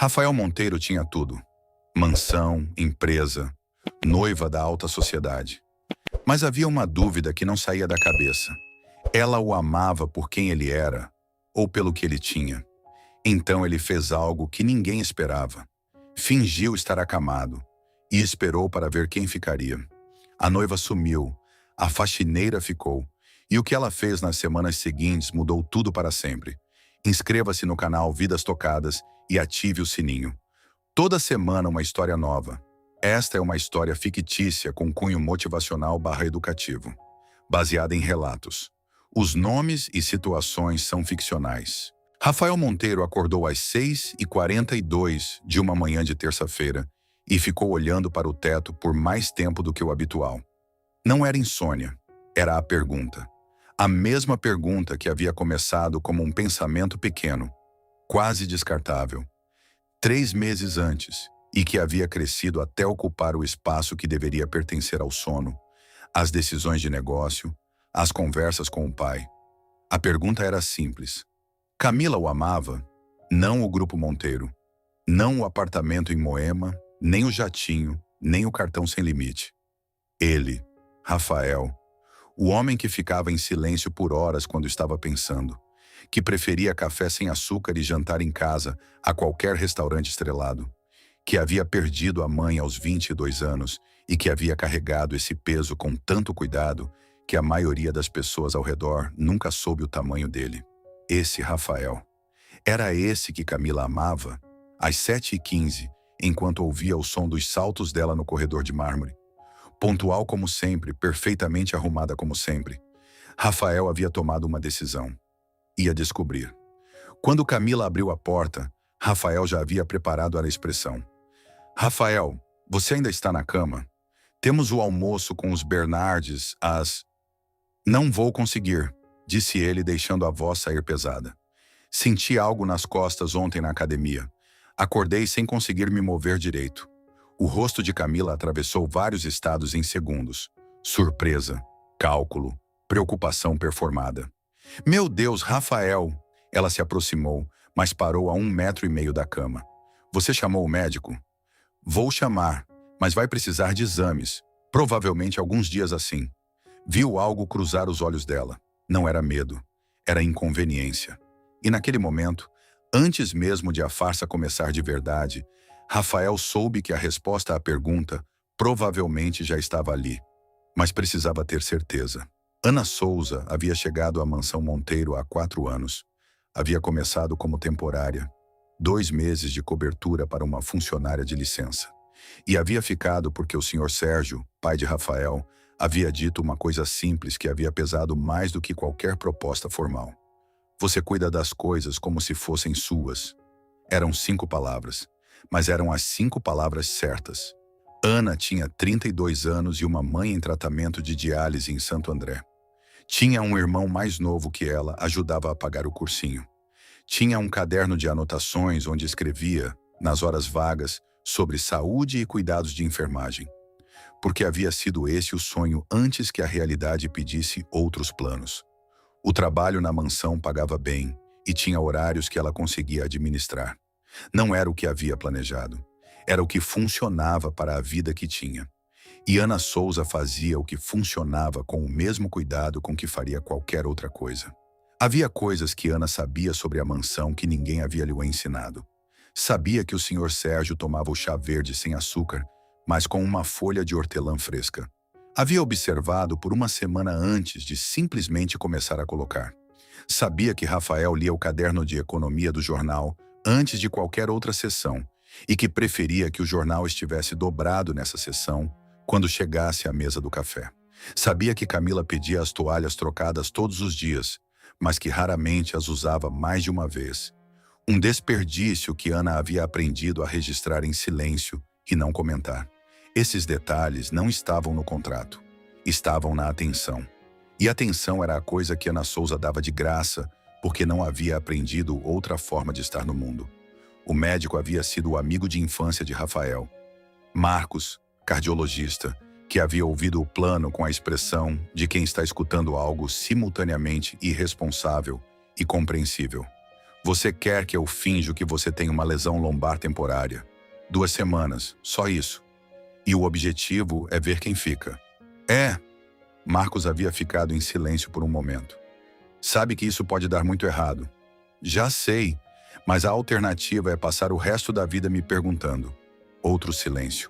Rafael Monteiro tinha tudo: mansão, empresa, noiva da alta sociedade. Mas havia uma dúvida que não saía da cabeça. Ela o amava por quem ele era ou pelo que ele tinha. Então ele fez algo que ninguém esperava. Fingiu estar acamado e esperou para ver quem ficaria. A noiva sumiu, a faxineira ficou, e o que ela fez nas semanas seguintes mudou tudo para sempre. Inscreva-se no canal Vidas Tocadas e ative o sininho. Toda semana uma história nova. Esta é uma história fictícia com cunho motivacional/educativo, baseada em relatos. Os nomes e situações são ficcionais. Rafael Monteiro acordou às 6h42 de uma manhã de terça-feira e ficou olhando para o teto por mais tempo do que o habitual. Não era insônia, era a pergunta. A mesma pergunta que havia começado como um pensamento pequeno, quase descartável, 3 meses antes, e que havia crescido até ocupar o espaço que deveria pertencer ao sono, às decisões de negócio, às conversas com o pai. A pergunta era simples. Camila o amava? Não o Grupo Monteiro. Não o apartamento em Moema, nem o jatinho, nem o cartão sem limite. Ele, Rafael, o homem que ficava em silêncio por horas quando estava pensando, que preferia café sem açúcar e jantar em casa a qualquer restaurante estrelado, que havia perdido a mãe aos 22 anos e que havia carregado esse peso com tanto cuidado que a maioria das pessoas ao redor nunca soube o tamanho dele. Esse Rafael. Era esse que Camila amava? Às 7h15, enquanto ouvia o som dos saltos dela no corredor de mármore. Pontual como sempre, perfeitamente arrumada como sempre. Rafael havia tomado uma decisão. Ia descobrir. Quando Camila abriu a porta, Rafael já havia preparado a expressão. Rafael, você ainda está na cama? Temos o almoço com os Bernardes às... Não vou conseguir, disse ele, deixando a voz sair pesada. Senti algo nas costas ontem na academia. Acordei sem conseguir me mover direito. O rosto de Camila atravessou vários estados em segundos. Surpresa, cálculo, preocupação performada. Meu Deus, Rafael! Ela se aproximou, mas parou a 1,5 metros da cama. Você chamou o médico? Vou chamar, mas vai precisar de exames. Provavelmente alguns dias assim. Viu algo cruzar os olhos dela. Não era medo, era inconveniência. E naquele momento, antes mesmo de a farsa começar de verdade, Rafael soube que a resposta à pergunta provavelmente já estava ali, mas precisava ter certeza. Ana Souza havia chegado à mansão Monteiro há 4 anos. Havia começado como temporária, 2 meses de cobertura para uma funcionária de licença. E havia ficado porque o Sr. Sérgio, pai de Rafael, havia dito uma coisa simples que havia pesado mais do que qualquer proposta formal. Você cuida das coisas como se fossem suas. Eram 5 palavras, mas eram as 5 palavras certas. Ana tinha 32 anos e uma mãe em tratamento de diálise em Santo André. Tinha um irmão mais novo que ela, ajudava a pagar o cursinho. Tinha um caderno de anotações onde escrevia, nas horas vagas, sobre saúde e cuidados de enfermagem. Porque havia sido esse o sonho antes que a realidade pedisse outros planos. O trabalho na mansão pagava bem e tinha horários que ela conseguia administrar. Não era o que havia planejado, era o que funcionava para a vida que tinha. E Ana Souza fazia o que funcionava com o mesmo cuidado com que faria qualquer outra coisa. Havia coisas que Ana sabia sobre a mansão que ninguém havia lhe ensinado. Sabia que o Sr. Sérgio tomava o chá verde sem açúcar, mas com uma folha de hortelã fresca. Havia observado por uma semana antes de simplesmente começar a colocar. Sabia que Rafael lia o caderno de economia do jornal antes de qualquer outra sessão e que preferia que o jornal estivesse dobrado nessa sessão quando chegasse à mesa do café. Sabia que Camila pedia as toalhas trocadas todos os dias, mas que raramente as usava mais de uma vez. Um desperdício que Ana havia aprendido a registrar em silêncio e não comentar. Esses detalhes não estavam no contrato, estavam na atenção. E atenção era a coisa que Ana Souza dava de graça, porque não havia aprendido outra forma de estar no mundo. O médico havia sido o amigo de infância de Rafael. Marcos, cardiologista, que havia ouvido o plano com a expressão de quem está escutando algo simultaneamente irresponsável e compreensível. Você quer que eu finja que você tem uma lesão lombar temporária. 2 semanas, só isso. E o objetivo é ver quem fica. É. Marcos havia ficado em silêncio por um momento. Sabe que isso pode dar muito errado. Já sei, mas a alternativa é passar o resto da vida me perguntando. Outro silêncio.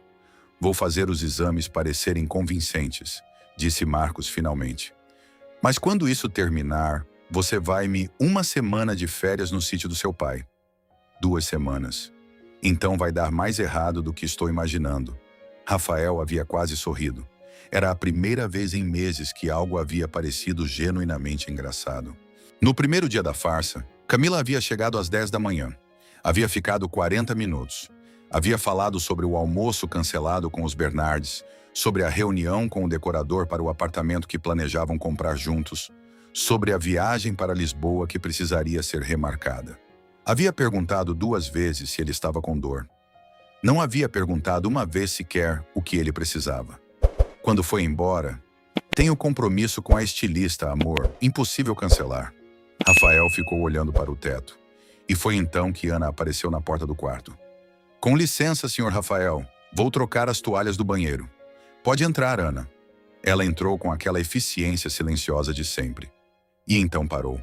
Vou fazer os exames parecerem convincentes, disse Marcos finalmente. Mas quando isso terminar, você vai-me 1 semana de férias no sítio do seu pai. 2 semanas. Então vai dar mais errado do que estou imaginando. Rafael havia quase sorrido. Era a primeira vez em meses que algo havia parecido genuinamente engraçado. No primeiro dia da farsa, Camila havia chegado às 10 da manhã. Havia ficado 40 minutos. Havia falado sobre o almoço cancelado com os Bernardes, sobre a reunião com o decorador para o apartamento que planejavam comprar juntos, sobre a viagem para Lisboa que precisaria ser remarcada. Havia perguntado 2 vezes se ele estava com dor. Não havia perguntado uma vez sequer o que ele precisava. Quando foi embora, tenho compromisso com a estilista, amor, impossível cancelar. Rafael ficou olhando para o teto. E foi então que Ana apareceu na porta do quarto. Com licença, senhor Rafael, vou trocar as toalhas do banheiro. Pode entrar, Ana. Ela entrou com aquela eficiência silenciosa de sempre. E então parou.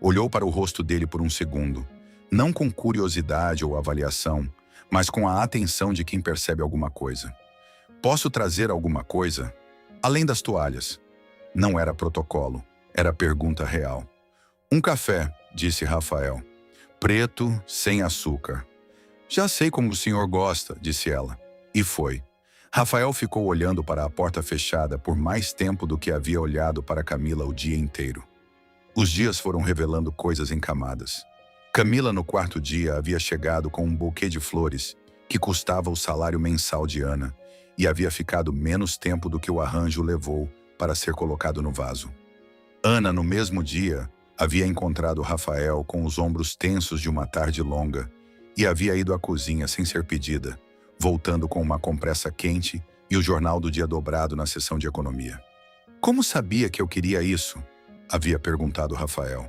Olhou para o rosto dele por um segundo, não com curiosidade ou avaliação, mas com a atenção de quem percebe alguma coisa. Posso trazer alguma coisa? Além das toalhas. Não era protocolo, era pergunta real. Um café, disse Rafael. Preto, sem açúcar. Já sei como o senhor gosta, disse ela. E foi. Rafael ficou olhando para a porta fechada por mais tempo do que havia olhado para Camila o dia inteiro. Os dias foram revelando coisas em camadas. Camila, no 4º dia, havia chegado com um buquê de flores que custava o salário mensal de Ana e havia ficado menos tempo do que o arranjo levou para ser colocado no vaso. Ana, no mesmo dia, havia encontrado Rafael com os ombros tensos de uma tarde longa e havia ido à cozinha sem ser pedida, voltando com uma compressa quente e o jornal do dia dobrado na seção de economia. Como sabia que eu queria isso? Havia perguntado Rafael.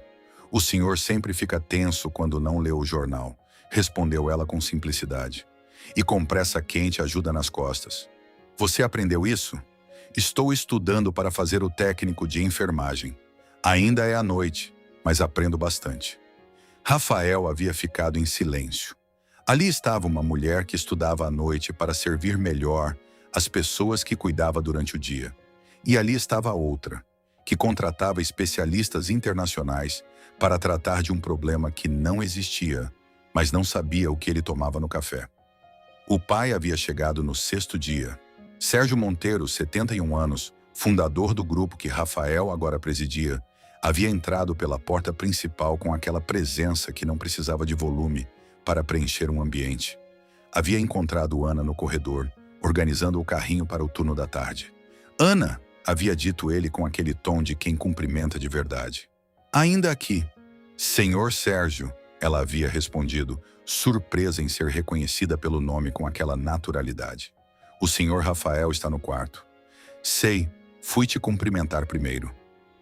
O senhor sempre fica tenso quando não lê o jornal, respondeu ela com simplicidade. E compressa quente ajuda nas costas. Você aprendeu isso? Estou estudando para fazer o técnico de enfermagem. Ainda é à noite, mas aprendo bastante. Rafael havia ficado em silêncio. Ali estava uma mulher que estudava à noite para servir melhor as pessoas que cuidava durante o dia. E ali estava outra, que contratava especialistas internacionais para tratar de um problema que não existia, mas não sabia o que ele tomava no café. O pai havia chegado no 6º dia. Sérgio Monteiro, 71 anos, fundador do grupo que Rafael agora presidia, havia entrado pela porta principal com aquela presença que não precisava de volume para preencher um ambiente. Havia encontrado Ana no corredor, organizando o carrinho para o turno da tarde. Ana, havia dito ele com aquele tom de quem cumprimenta de verdade. Ainda aqui. Senhor Sérgio, ela havia respondido, surpresa em ser reconhecida pelo nome com aquela naturalidade. O senhor Rafael está no quarto. Sei, fui te cumprimentar primeiro.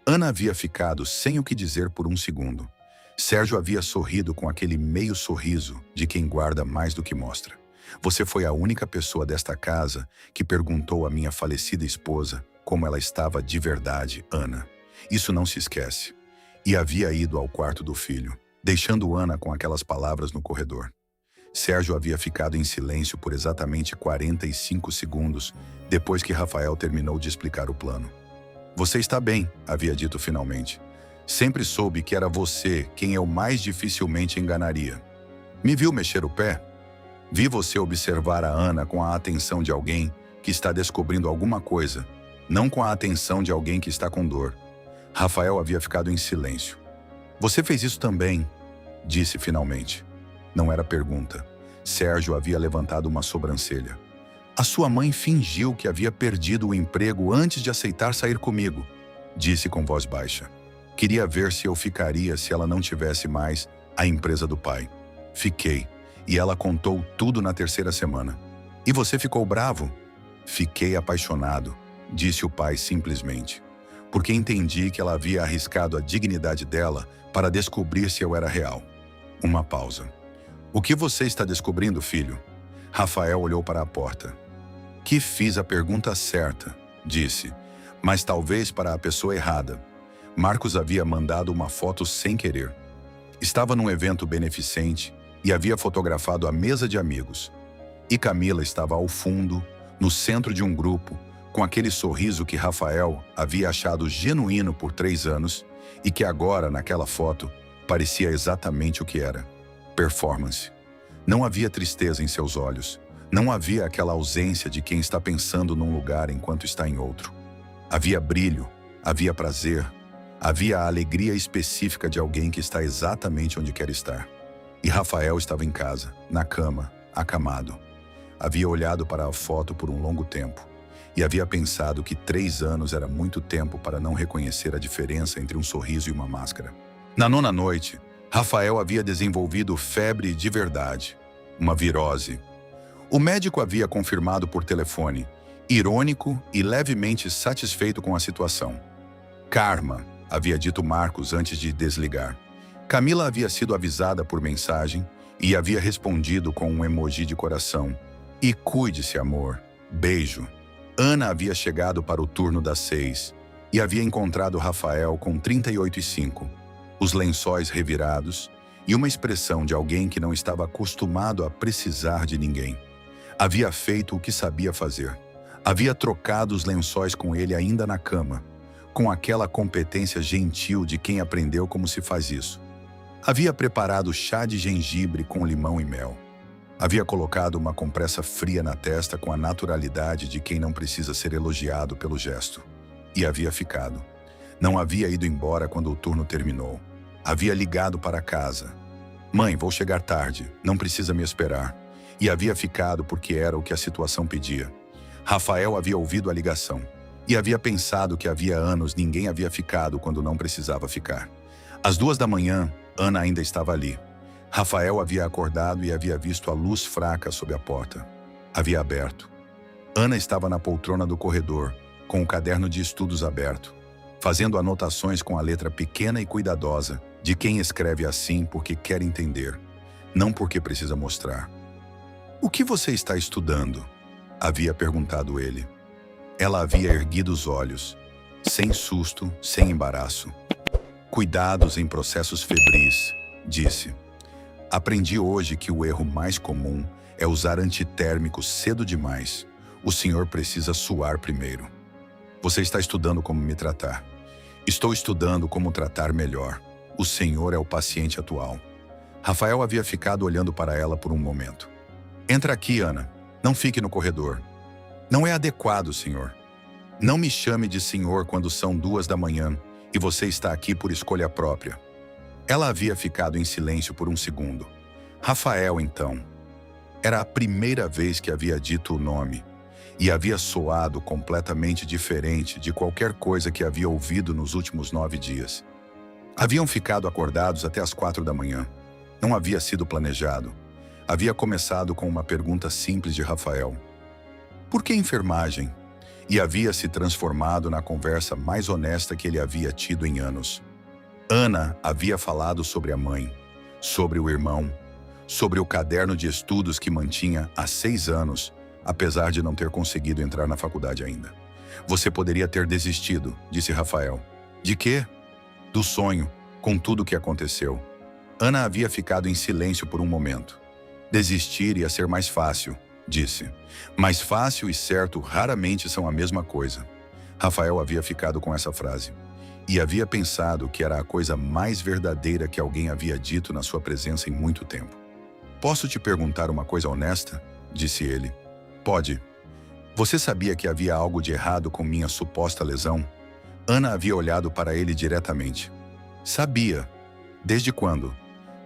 Ana havia ficado sem o que dizer por um segundo. Sérgio havia sorrido com aquele meio sorriso de quem guarda mais do que mostra. Você foi a única pessoa desta casa que perguntou à minha falecida esposa como ela estava de verdade, Ana. Isso não se esquece. E havia ido ao quarto do filho, deixando Ana com aquelas palavras no corredor. Sérgio havia ficado em silêncio por exatamente 45 segundos depois que Rafael terminou de explicar o plano. Você está bem, havia dito finalmente. Sempre soube que era você quem eu mais dificilmente enganaria. Me viu mexer o pé? Vi você observar a Ana com a atenção de alguém que está descobrindo alguma coisa, não com a atenção de alguém que está com dor. Rafael havia ficado em silêncio. Você fez isso também, disse finalmente. Não era pergunta. Sérgio havia levantado uma sobrancelha. A sua mãe fingiu que havia perdido o emprego antes de aceitar sair comigo, disse com voz baixa. Queria ver se eu ficaria se ela não tivesse mais a empresa do pai. Fiquei, e ela contou tudo na 3ª semana. E você ficou bravo? Fiquei apaixonado, disse o pai simplesmente, porque entendi que ela havia arriscado a dignidade dela para descobrir se eu era real. Uma pausa. O que você está descobrindo, filho? Rafael olhou para a porta. Que fiz a pergunta certa, disse, mas talvez para a pessoa errada. Marcos havia mandado uma foto sem querer. Estava num evento beneficente e havia fotografado a mesa de amigos. E Camila estava ao fundo, no centro de um grupo, com aquele sorriso que Rafael havia achado genuíno por 3 anos e que agora, naquela foto, parecia exatamente o que era: performance. Não havia tristeza em seus olhos. Não havia aquela ausência de quem está pensando num lugar enquanto está em outro. Havia brilho, havia prazer, havia a alegria específica de alguém que está exatamente onde quer estar. E Rafael estava em casa, na cama, acamado. Havia olhado para a foto por um longo tempo e havia pensado que 3 anos era muito tempo para não reconhecer a diferença entre um sorriso e uma máscara. Na 9ª noite, Rafael havia desenvolvido febre de verdade, uma virose. O médico havia confirmado por telefone, irônico e levemente satisfeito com a situação. Karma, havia dito Marcos antes de desligar. Camila havia sido avisada por mensagem e havia respondido com um emoji de coração. E cuide-se, amor. Beijo. Ana havia chegado para o turno das 6 e havia encontrado Rafael com 38,5, os lençóis revirados e uma expressão de alguém que não estava acostumado a precisar de ninguém. Havia feito o que sabia fazer. Havia trocado os lençóis com ele ainda na cama, com aquela competência gentil de quem aprendeu como se faz isso. Havia preparado chá de gengibre com limão e mel. Havia colocado uma compressa fria na testa com a naturalidade de quem não precisa ser elogiado pelo gesto. E havia ficado. Não havia ido embora quando o turno terminou. Havia ligado para casa. Mãe, vou chegar tarde, não precisa me esperar. E havia ficado porque era o que a situação pedia. Rafael havia ouvido a ligação e havia pensado que havia anos ninguém havia ficado quando não precisava ficar. Às 2 da manhã, Ana ainda estava ali. Rafael havia acordado e havia visto a luz fraca sob a porta. Havia aberto. Ana estava na poltrona do corredor, com o caderno de estudos aberto, fazendo anotações com a letra pequena e cuidadosa de quem escreve assim porque quer entender, não porque precisa mostrar. O que você está estudando? Havia perguntado ele. Ela havia erguido os olhos, sem susto, sem embaraço. Cuidados em processos febris, disse. Aprendi hoje que o erro mais comum é usar antitérmico cedo demais. O senhor precisa suar primeiro. Você está estudando como me tratar. Estou estudando como tratar melhor. O senhor é o paciente atual. Rafael havia ficado olhando para ela por um momento. Entra aqui, Ana. Não fique no corredor. Não é adequado, senhor. Não me chame de senhor quando são 2 da manhã e você está aqui por escolha própria. Ela havia ficado em silêncio por um segundo. Rafael, então. Era a primeira vez que havia dito o nome e havia soado completamente diferente de qualquer coisa que havia ouvido nos últimos 9 dias. Haviam ficado acordados até as 4 da manhã. Não havia sido planejado. Havia começado com uma pergunta simples de Rafael. Por que enfermagem? E havia se transformado na conversa mais honesta que ele havia tido em anos. Ana havia falado sobre a mãe, sobre o irmão, sobre o caderno de estudos que mantinha há 6 anos, apesar de não ter conseguido entrar na faculdade ainda. Você poderia ter desistido, disse Rafael. De quê? Do sonho, com tudo o que aconteceu. Ana havia ficado em silêncio por um momento. Desistir ia ser mais fácil, disse. Mais fácil e certo raramente são a mesma coisa. Rafael havia ficado com essa frase. E havia pensado que era a coisa mais verdadeira que alguém havia dito na sua presença em muito tempo. Posso te perguntar uma coisa honesta? Disse ele. Pode. Você sabia que havia algo de errado com minha suposta lesão? Ana havia olhado para ele diretamente. Sabia. Desde quando?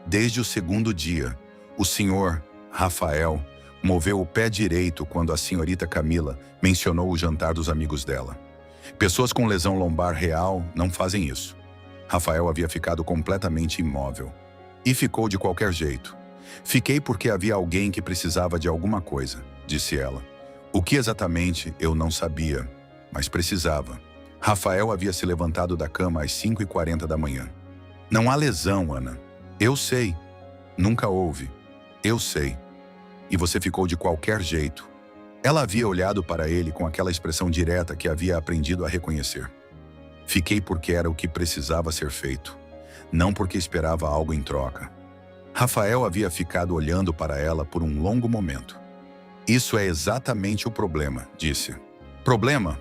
Desde o 2º dia. O senhor, Rafael, moveu o pé direito quando a senhorita Camila mencionou o jantar dos amigos dela. Pessoas com lesão lombar real não fazem isso. Rafael havia ficado completamente imóvel. E ficou de qualquer jeito. Fiquei porque havia alguém que precisava de alguma coisa, disse ela. O que exatamente eu não sabia, mas precisava. Rafael havia se levantado da cama às 5h40 da manhã. Não há lesão, Ana. Eu sei. Nunca houve. Eu sei. E você ficou de qualquer jeito. Ela havia olhado para ele com aquela expressão direta que havia aprendido a reconhecer. Fiquei porque era o que precisava ser feito, não porque esperava algo em troca. Rafael havia ficado olhando para ela por um longo momento. Isso é exatamente o problema, disse. Problema?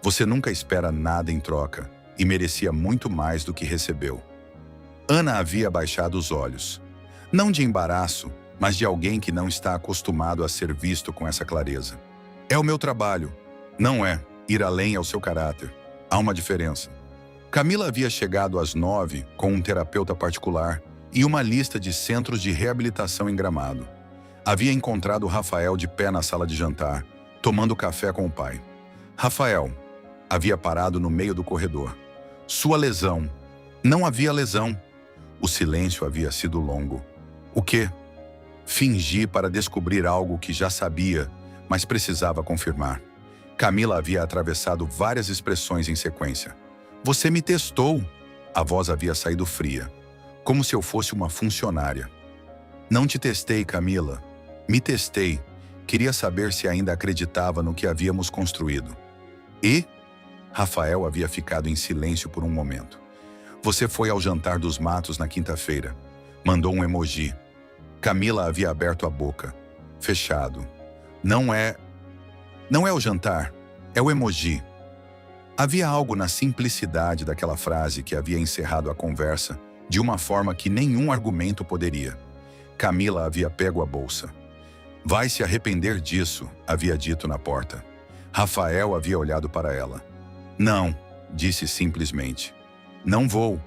Você nunca espera nada em troca e merecia muito mais do que recebeu. Ana havia baixado os olhos. Não de embaraço, mas de alguém que não está acostumado a ser visto com essa clareza. É o meu trabalho. Não é. Ir além é o seu caráter. Há uma diferença. Camila havia chegado às 9 com um terapeuta particular e uma lista de centros de reabilitação em Gramado. Havia encontrado Rafael de pé na sala de jantar, tomando café com o pai. Rafael havia parado no meio do corredor. Sua lesão. Não havia lesão. O silêncio havia sido longo. O quê? Fingi para descobrir algo que já sabia, mas precisava confirmar. Camila havia atravessado várias expressões em sequência. Você me testou. A voz havia saído fria, como se eu fosse uma funcionária. Não te testei, Camila. Me testei. Queria saber se ainda acreditava no que havíamos construído. E? Rafael havia ficado em silêncio por um momento. Você foi ao jantar dos Matos na quinta-feira. Mandou um emoji. Camila havia aberto a boca. Fechado. Não é o jantar, é o emoji. Havia algo na simplicidade daquela frase que havia encerrado a conversa de uma forma que nenhum argumento poderia. Camila havia pego a bolsa. Vai se arrepender disso, havia dito na porta. Rafael havia olhado para ela. Não, disse simplesmente. Não vou.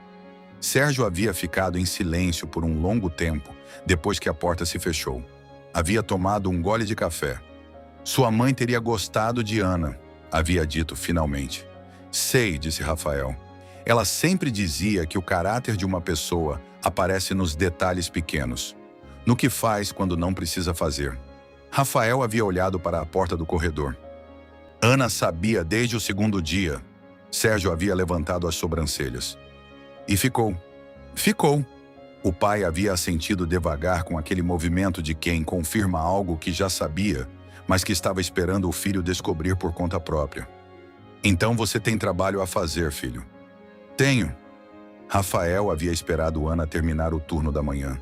Sérgio havia ficado em silêncio por um longo tempo, depois que a porta se fechou. Havia tomado um gole de café. Sua mãe teria gostado de Ana, havia dito finalmente. Sei, disse Rafael. Ela sempre dizia que o caráter de uma pessoa aparece nos detalhes pequenos, no que faz quando não precisa fazer. Rafael havia olhado para a porta do corredor. Ana sabia desde o segundo dia. Sérgio havia levantado as sobrancelhas. E ficou. Ficou. O pai havia assentido devagar com aquele movimento de quem confirma algo que já sabia, mas que estava esperando o filho descobrir por conta própria. Então você tem trabalho a fazer, filho. Tenho. Rafael havia esperado Ana terminar o turno da manhã.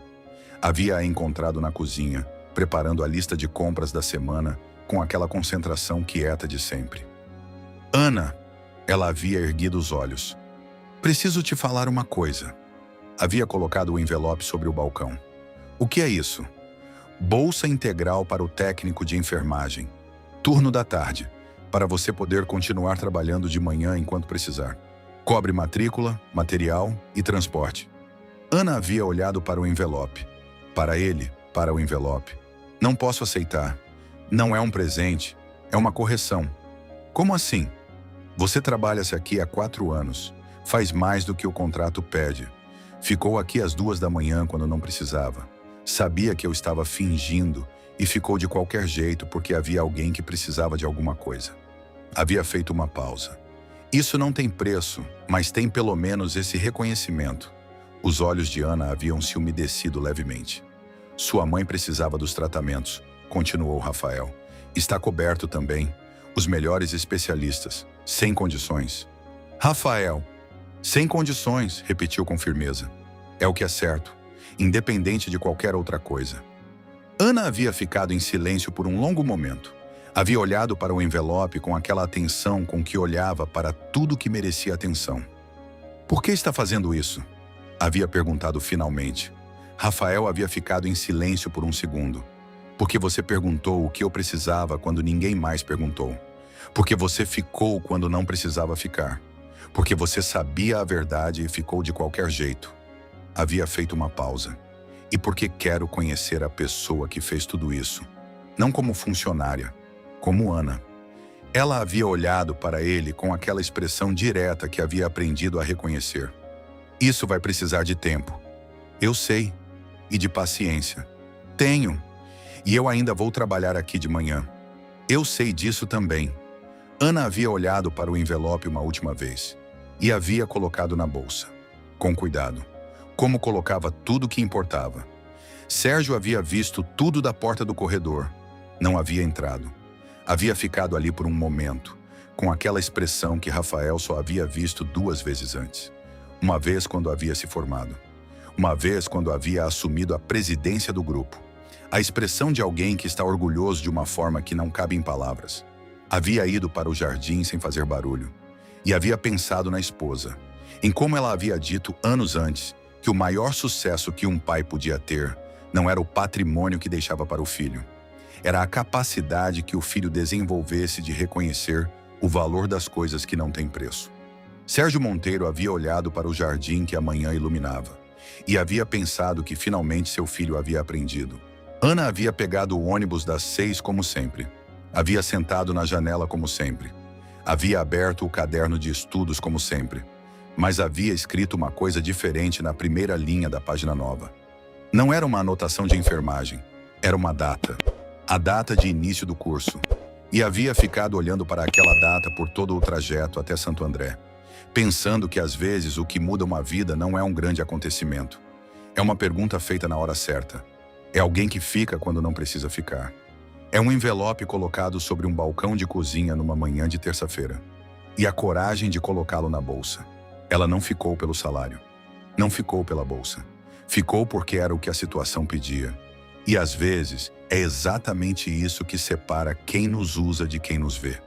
Havia a encontrado na cozinha, preparando a lista de compras da semana com aquela concentração quieta de sempre. Ana, ela havia erguido os olhos. Preciso te falar uma coisa. Havia colocado o envelope sobre o balcão. O que é isso? Bolsa integral para o técnico de enfermagem. Turno da tarde, para você poder continuar trabalhando de manhã enquanto precisar. Cobre matrícula, material e transporte. Ana havia olhado para o envelope. Para ele, para o envelope. Não posso aceitar. Não é um presente, é uma correção. Como assim? Você trabalha-se aqui há 4 anos. Faz mais do que o contrato pede. Ficou aqui às 2 da manhã quando não precisava. Sabia que eu estava fingindo e ficou de qualquer jeito porque havia alguém que precisava de alguma coisa. Havia feito uma pausa. Isso não tem preço, mas tem pelo menos esse reconhecimento. Os olhos de Ana haviam se umedecido levemente. Sua mãe precisava dos tratamentos, continuou Rafael. Está coberto também. Os melhores especialistas, sem condições. Rafael, sem condições, repetiu com firmeza. É o que é certo, independente de qualquer outra coisa. Ana havia ficado em silêncio por um longo momento. Havia olhado para o envelope com aquela atenção com que olhava para tudo que merecia atenção. Por que está fazendo isso? Havia perguntado finalmente. Rafael havia ficado em silêncio por um segundo. Porque você perguntou o que eu precisava quando ninguém mais perguntou. Porque você ficou quando não precisava ficar. Porque você sabia a verdade e ficou de qualquer jeito. Havia feito uma pausa. E porque quero conhecer a pessoa que fez tudo isso. Não como funcionária, como Ana. Ela havia olhado para ele com aquela expressão direta que havia aprendido a reconhecer. Isso vai precisar de tempo. Eu sei. E de paciência. Tenho. E eu ainda vou trabalhar aqui de manhã. Eu sei disso também. Ana havia olhado para o envelope uma última vez. E havia colocado na bolsa. Com cuidado. Como colocava tudo o que importava. Sérgio havia visto tudo da porta do corredor. Não havia entrado. Havia ficado ali por um momento, com aquela expressão que Rafael só havia visto 2 vezes antes. Uma vez quando havia se formado. Uma vez quando havia assumido a presidência do grupo. A expressão de alguém que está orgulhoso de uma forma que não cabe em palavras. Havia ido para o jardim sem fazer barulho. E havia pensado na esposa. Em como ela havia dito anos antes que o maior sucesso que um pai podia ter não era o patrimônio que deixava para o filho. Era a capacidade que o filho desenvolvesse de reconhecer o valor das coisas que não têm preço. Sérgio Monteiro havia olhado para o jardim que a manhã iluminava e havia pensado que finalmente seu filho havia aprendido. Ana havia pegado o ônibus das 6 como sempre. Havia sentado na janela como sempre. Havia aberto o caderno de estudos como sempre. Mas havia escrito uma coisa diferente na primeira linha da página nova. Não era uma anotação de enfermagem, era uma data. A data de início do curso. E havia ficado olhando para aquela data por todo o trajeto até Santo André, pensando que às vezes o que muda uma vida não é um grande acontecimento. É uma pergunta feita na hora certa. É alguém que fica quando não precisa ficar. É um envelope colocado sobre um balcão de cozinha numa manhã de terça-feira. E a coragem de colocá-lo na bolsa. Ela não ficou pelo salário. Não ficou pela bolsa. Ficou porque era o que a situação pedia. E às vezes, é exatamente isso que separa quem nos usa de quem nos vê.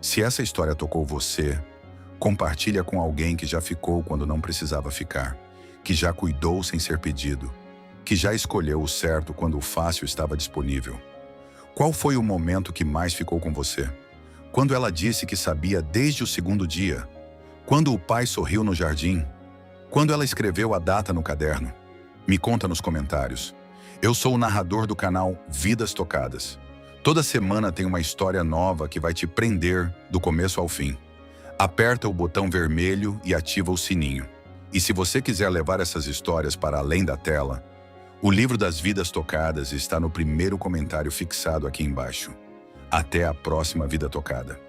Se essa história tocou você, compartilha com alguém que já ficou quando não precisava ficar, que já cuidou sem ser pedido, que já escolheu o certo quando o fácil estava disponível. Qual foi o momento que mais ficou com você? Quando ela disse que sabia desde o segundo dia? Quando o pai sorriu no jardim? Quando ela escreveu a data no caderno? Me conta nos comentários. Eu sou o narrador do canal Vidas Tocadas. Toda semana tem uma história nova que vai te prender do começo ao fim. Aperta o botão vermelho e ativa o sininho. E se você quiser levar essas histórias para além da tela, o livro das Vidas Tocadas está no primeiro comentário fixado aqui embaixo. Até a próxima Vida Tocada.